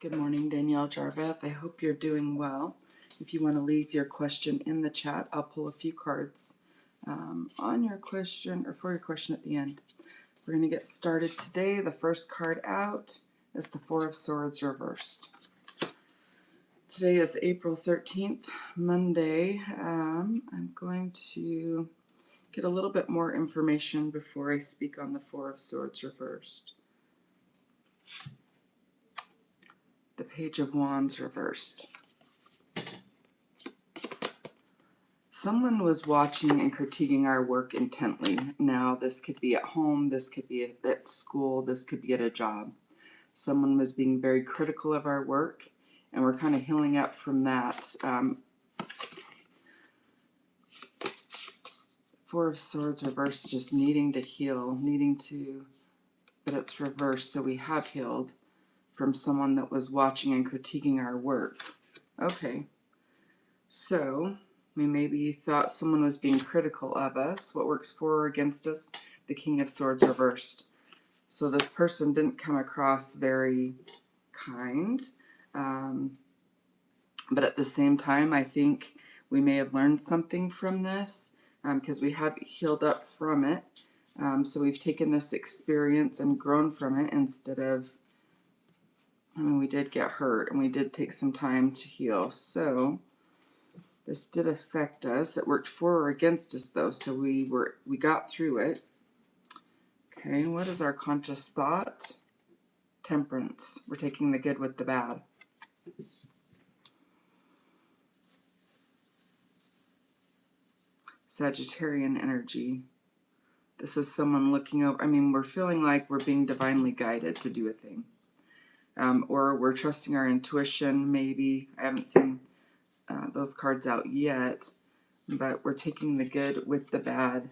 Good morning, Danielle Jaarveth. I hope you're doing well. If you want to leave your question in the chat, I'll pull a few cards on your question or for your question at the end. We're going to get started today. The first card out is the Four of Swords reversed. Today is April 13th, Monday. I'm going to get a little bit more information before I speak on the Four of Swords reversed. The Page of Wands reversed. Someone was watching and critiquing our work intently. Now, this could be at home, this could be at school, this could be at a job. Someone was being very critical of our work, and we're kind of healing up from that. Four of Swords reversed, just needing to heal, but it's reversed, so we have healed from someone that was watching and critiquing our work. Okay, so we maybe thought someone was being critical of us. What works for or against us? The King of Swords reversed. So this person didn't come across very kind. But at the same time, I think we may have learned something from this because we have healed up from it. So we've taken this experience and grown from it instead of, we did get hurt and we did take some time to heal. So this did affect us. It worked for or against us though, so we got through it. Okay, what is our conscious thought? Temperance. We're taking the good with the bad. Sagittarian energy. This is someone looking over. We're feeling like we're being divinely guided to do a thing. Or we're trusting our intuition, maybe. I haven't seen those cards out yet, but we're taking the good with the bad.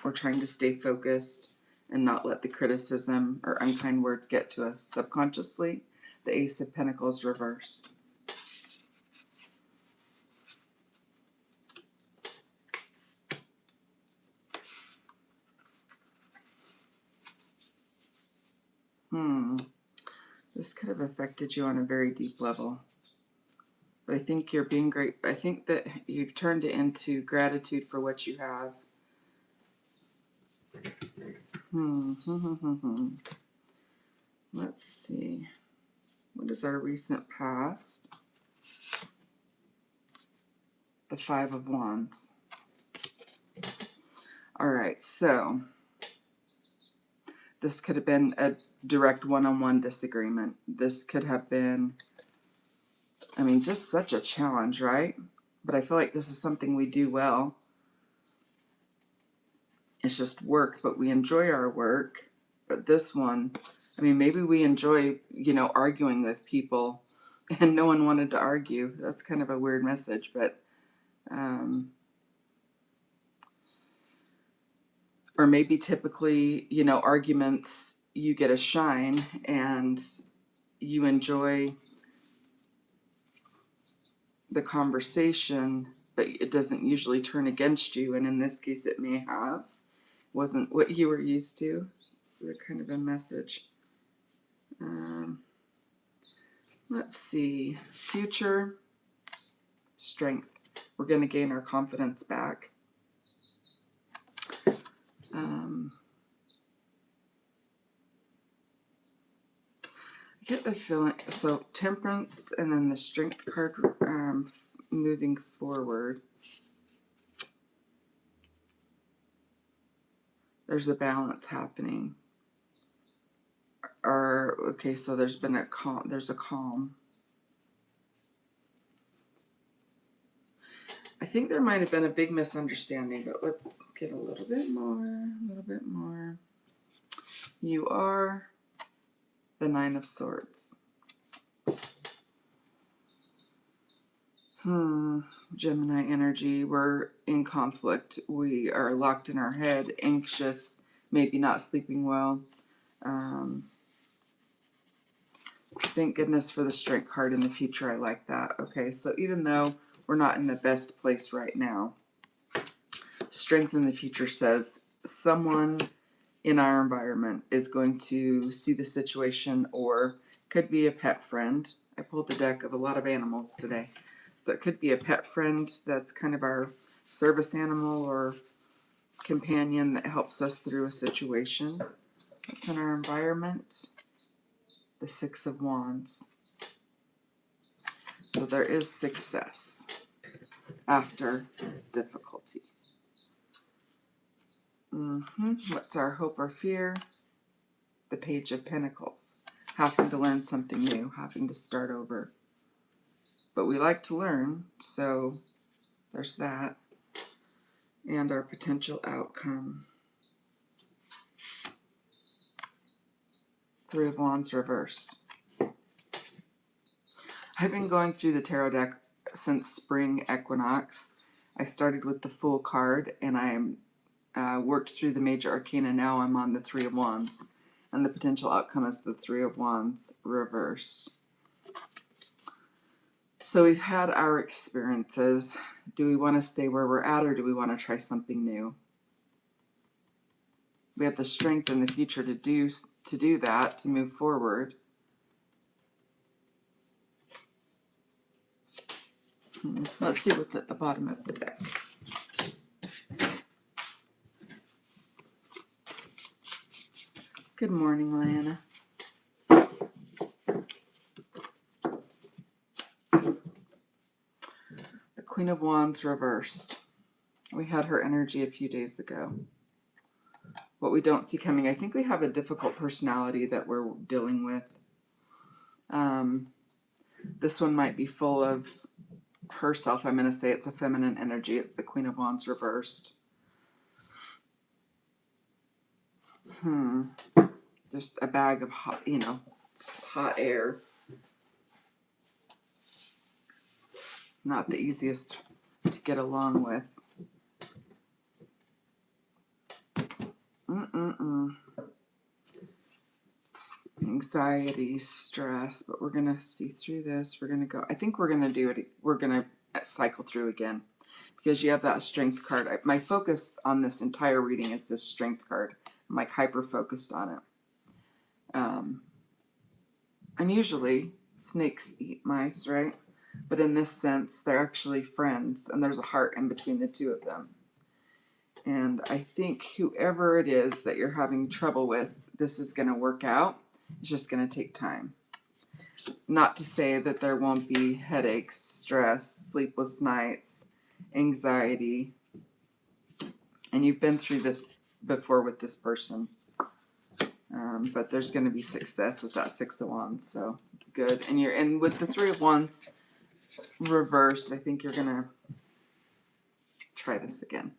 We're trying to stay focused and not let the criticism or unkind words get to us. Subconsciously, the Ace of Pentacles reversed. This could have affected you on a very deep level. But I think you're being great. I think that you've turned it into gratitude for what you have. Let's see. What is our recent past? The Five of Wands. All right, so this could have been a direct one-on-one disagreement. This could have been, just such a challenge, right? But I feel like this is something we do well. It's just work, but we enjoy our work. But this one, maybe we enjoy, arguing with people, and no one wanted to argue. That's kind of a weird message, but or maybe typically, arguments, you get a shine and you enjoy the conversation, but it doesn't usually turn against you. And in this case, it may have. Wasn't what you were used to. It's kind of a message. Let's see. Future strength. We're going to gain our confidence back. I get the feeling, so temperance and then the strength card moving forward. There's a balance happening. Okay, so there's been a calm. There's a calm. I think there might have been a big misunderstanding, but let's get a little bit more. You are the Nine of Swords. Gemini energy. We're in conflict. We are locked in our head, anxious, maybe not sleeping well. Thank goodness for the strength card in the future. I like that. Okay, so even though we're not in the best place right now, strength in the future says someone in our environment is going to see the situation or Could be a pet friend. I pulled the deck of a lot of animals today. So it could be a pet friend that's kind of our service animal or companion that helps us through a situation. What's in our environment? The Six of Wands. So there is success after difficulty. What's our hope or fear? The Page of Pentacles. Having to learn something new, having to start over. But we like to learn, so there's that. And our potential outcome. Three of Wands reversed. I've been going through the tarot deck since spring equinox. I started with the Fool card, and I worked through the major arcana. Now I'm on the Three of Wands. And the potential outcome is the Three of Wands reversed. So we've had our experiences. Do we want to stay where we're at, or do we want to try something new? We have the strength in the future to do that, to move forward. Let's see what's at the bottom of the deck. Good morning, Lana. The Queen of Wands reversed. We had her energy a few days ago. What we don't see coming, I think we have a difficult personality that we're dealing with. This one might be full of herself. I'm going to say it's a feminine energy. It's the Queen of Wands reversed. Just a bag of hot air. Not the easiest to get along with. Anxiety, stress, but we're going to see through this. We're going to go, I think we're going to do it. We're going to cycle through again because you have that Strength card. My focus on this entire reading is this Strength card. I'm like hyper focused on it. And usually snakes eat mice, right? But in this sense, they're actually friends, and there's a heart in between the two of them. And I think whoever it is that you're having trouble with, this is going to work out. It's just going to take time. Not to say that there won't be headaches, stress, sleepless nights, anxiety. And you've been through this before with this person. But there's going to be success with that Six of Wands. So good. And with the Three of Wands reversed, I think you're going to try this again.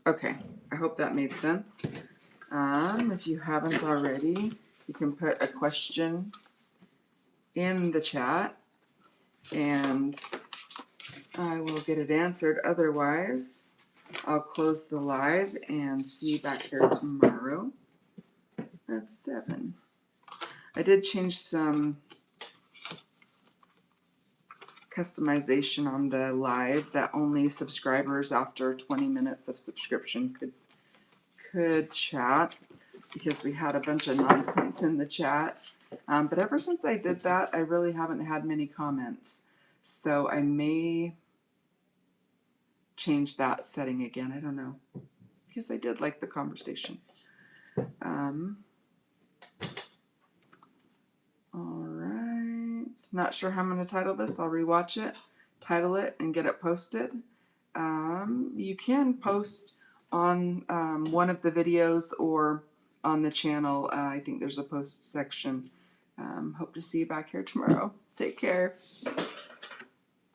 Okay. I hope that made sense. If you haven't already, you can put a question in the chat and I will get it answered. Otherwise, I'll close the live and see you back here tomorrow at 7. I did change some customization on the live that only subscribers after 20 minutes of subscription could chat, because we had a bunch of nonsense in the chat. But ever since I did that, I really haven't had many comments. So I may change that setting again. I don't know, because I did like the conversation. All right. Not sure how I'm going to title this. I'll rewatch it, title it, and get it posted. You can post on one of the videos or on the channel. I think there's a post section. Hope to see you back here tomorrow. Take care.